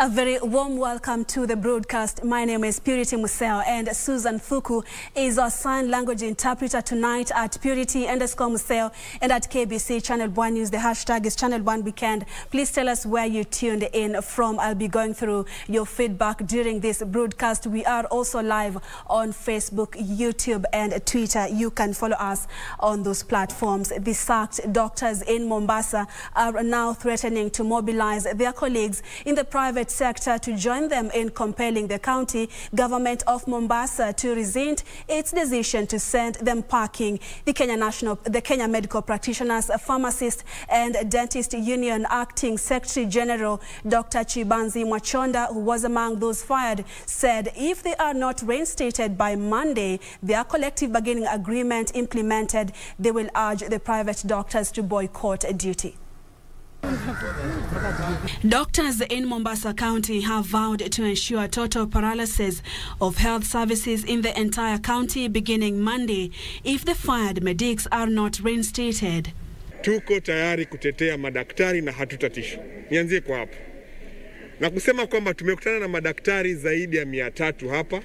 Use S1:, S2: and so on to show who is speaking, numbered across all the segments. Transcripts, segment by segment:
S1: A very warm welcome to the broadcast. My name is Purity Museo, and Susan Thuku is our sign language interpreter tonight at Purity_Museo and at KBC Channel 1 News. The hashtag is Channel 1 Weekend. Please tell us where you tuned in from. I'll be going through your feedback during this broadcast. We are also live on Facebook, YouTube and Twitter. You can follow us on those platforms. The sacked doctors in Mombasa are now threatening to mobilize their colleagues in the private sector to join them in compelling the county government of Mombasa to rescind its decision to send them packing. The Kenya Medical Practitioners, Pharmacists and Dentist Union Acting Secretary General Dr. Chibanzi Mwachonda, who was among those fired, said if they are not reinstated by Monday, their collective bargaining agreement implemented, they will urge the private doctors to boycott duty. Doctors in Mombasa County have vowed to ensure total paralysis of health services in the entire county beginning Monday if the fired medics are not reinstated.
S2: Tuko tayari kutetea madaktari na hatutatishwa. Nianzie kwa hapo. Na kusema kwamba tumekutana na madaktari zaidi ya 300 hapa.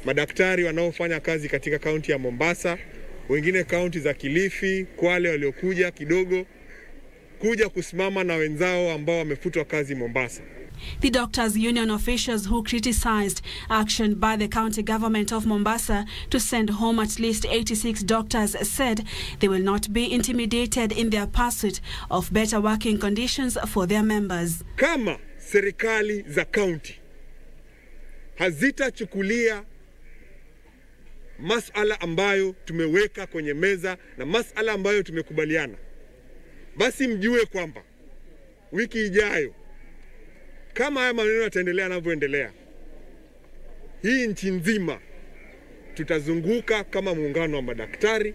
S2: Madaktari wanaofanya kazi katika kaunti ya Mombasa, wengine kaunti za Kilifi, Kwale waliokuja kidogo kuja kusimama na wenzao ambao wamefutwa kazi Mombasa.
S1: The doctors' union officials who criticized action by the county government of Mombasa to send home at least 86 doctors said they will not be intimidated in their pursuit of better working conditions for their members.
S2: Kama serikali za county hazitachukulia masala ambayo tumeweka kwenye meza na masala ambayo tumekubaliana, basi mjue kwamba wiki ijayo kama haya maneno yataendelea yanavyoendelea, hii nchi nzima tutazunguka kama muungano wa madaktari,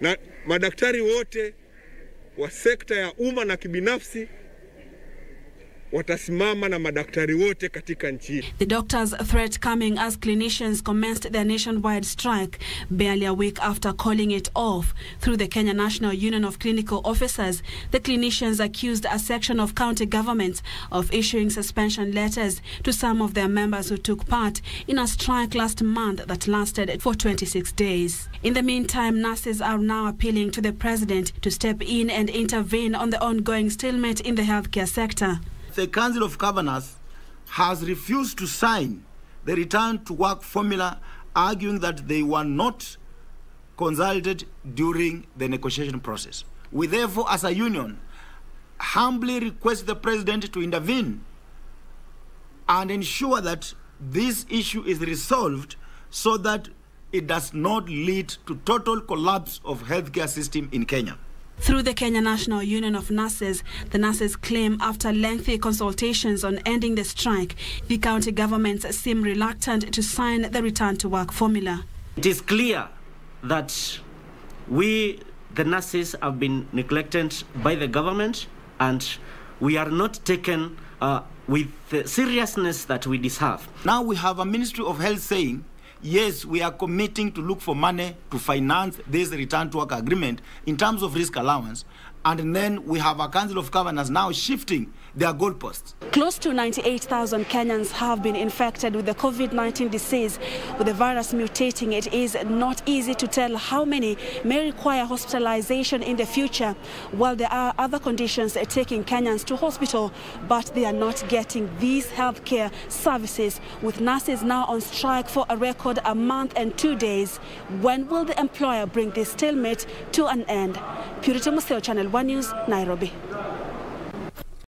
S2: na madaktari wote wa sekta ya umma na kibinafsi watasimama na madaktari wote katika nchi.
S1: The doctors' threat coming as clinicians commenced their nationwide strike barely a week after calling it off. Through the Kenya National Union of Clinical Officers, the clinicians accused a section of county governments of issuing suspension letters to some of their members who took part in a strike last month that lasted for 26 days. In the meantime, nurses are now appealing to the president to step in and intervene on the ongoing stalemate in the healthcare sector.
S3: The Council of Governors has refused to sign the return to work formula, arguing that they were not consulted during the negotiation process. We therefore, as a union, humbly request the President to intervene and ensure that this issue is resolved so that it does not lead to total collapse of healthcare system in Kenya.
S1: Through the Kenya National Union of Nurses, the nurses claim after lengthy consultations on ending the strike, the county governments seem reluctant to sign the return to work formula.
S4: It is clear that we, the nurses, have been neglected by the government, and we are not taken with the seriousness that we deserve.
S3: Now we have a Ministry of Health saying, yes, we are committing to look for money to finance this return to work agreement in terms of risk allowance. And then we have a Council of Governors now shifting their goalposts.
S1: Close to 98,000 Kenyans have been infected with the COVID-19 disease. With the virus mutating, it is not easy to tell how many may require hospitalization in the future, while there are other conditions taking Kenyans to hospital, but they are not getting these healthcare services, with nurses now on strike for a record a month and 2 days. When will the employer bring this stalemate to an end? Purity Museo, Channel 1 News, Nairobi.